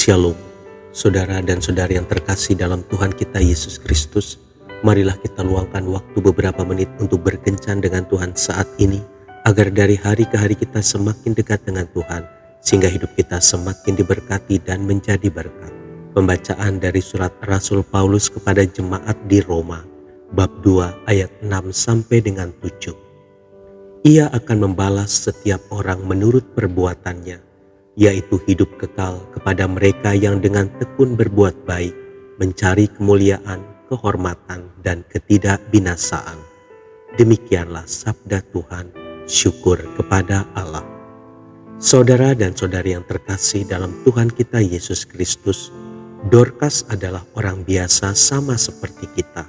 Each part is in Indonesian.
Shalom, saudara dan saudari yang terkasih dalam Tuhan kita Yesus Kristus. Marilah kita luangkan waktu beberapa menit untuk berkencan dengan Tuhan saat ini, agar dari hari ke hari kita semakin dekat dengan Tuhan, sehingga hidup kita semakin diberkati dan menjadi berkat. Pembacaan dari surat Rasul Paulus kepada jemaat di Roma, bab 2 ayat 6 sampai dengan 7. Ia akan membalas setiap orang menurut perbuatannya, yaitu hidup kekal kepada mereka yang dengan tekun berbuat baik, mencari kemuliaan, kehormatan, dan ketidakbinasaan. Demikianlah sabda Tuhan, syukur kepada Allah. Saudara dan saudari yang terkasih dalam Tuhan kita Yesus Kristus, Dorcas adalah orang biasa sama seperti kita.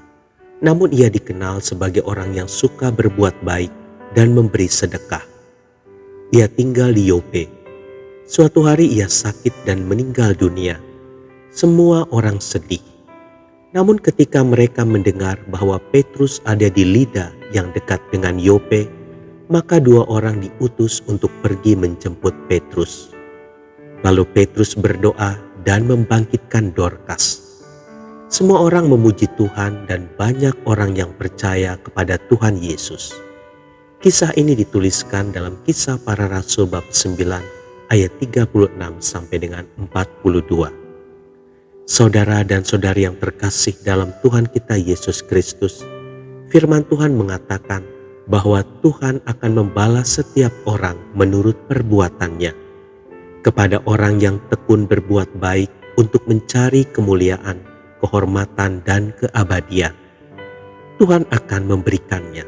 Namun ia dikenal sebagai orang yang suka berbuat baik dan memberi sedekah. Ia tinggal di Yope. Suatu hari ia sakit dan meninggal dunia. Semua orang sedih. Namun ketika mereka mendengar bahwa Petrus ada di Lida yang dekat dengan Yope, maka dua orang diutus untuk pergi menjemput Petrus. Lalu Petrus berdoa dan membangkitkan Dorcas. Semua orang memuji Tuhan dan banyak orang yang percaya kepada Tuhan Yesus. Kisah ini dituliskan dalam Kisah Para Rasul bab 9 ayat 36 sampai dengan 42. Saudara dan saudari yang terkasih dalam Tuhan kita Yesus Kristus, firman Tuhan mengatakan bahwa Tuhan akan membalas setiap orang menurut perbuatannya. Kepada orang yang tekun berbuat baik untuk mencari kemuliaan, kehormatan, dan keabadian, Tuhan akan memberikannya.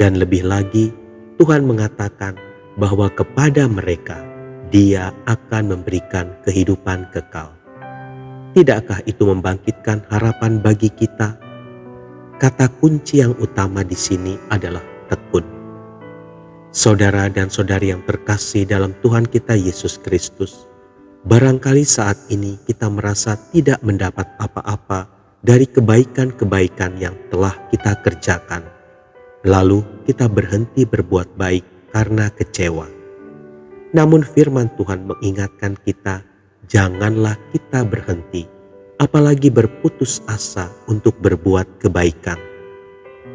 Dan lebih lagi, Tuhan mengatakan bahwa kepada mereka Dia akan memberikan kehidupan kekal. Tidakkah itu membangkitkan harapan bagi kita? Kata kunci yang utama di sini adalah tekun. Saudara dan saudari yang terkasih dalam Tuhan kita Yesus Kristus, barangkali saat ini kita merasa tidak mendapat apa-apa dari kebaikan-kebaikan yang telah kita kerjakan. Lalu kita berhenti berbuat baik karena kecewa. Namun firman Tuhan mengingatkan kita, janganlah kita berhenti, apalagi berputus asa untuk berbuat kebaikan.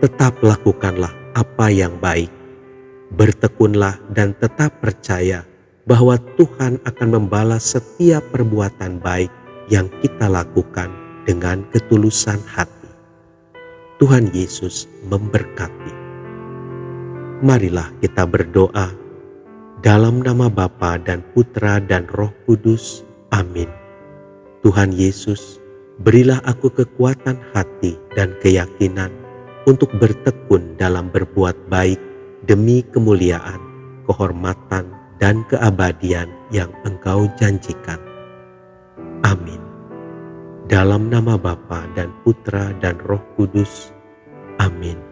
Tetap lakukanlah apa yang baik. Bertekunlah dan tetap percaya bahwa Tuhan akan membalas setiap perbuatan baik yang kita lakukan dengan ketulusan hati. Tuhan Yesus memberkati. Marilah kita berdoa. Dalam nama Bapa dan Putra dan Roh Kudus. Amin. Tuhan Yesus, berilah aku kekuatan hati dan keyakinan untuk bertekun dalam berbuat baik demi kemuliaan, kehormatan, dan keabadian yang Engkau janjikan. Amin. Dalam nama Bapa dan Putra dan Roh Kudus. Amin.